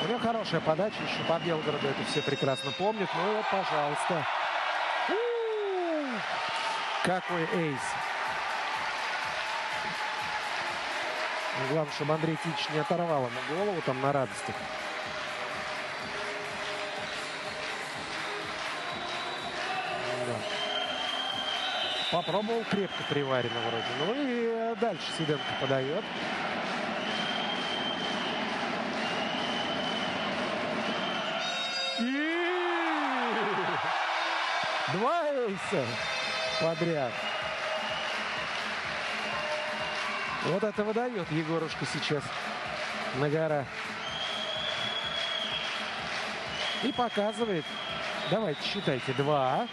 У него хорошая подача, еще по Белгороду это все прекрасно помнят. Ну вот, пожалуйста. Какой эйс. Главное, чтобы Андрей Титич не оторвал ему голову там на радостях. Да. Попробовал крепко приварено вроде. Ну и дальше Сиденко подает. Два эйса подряд. Вот это выдает Егорушка сейчас на гора. И показывает. Давайте считайте. 2.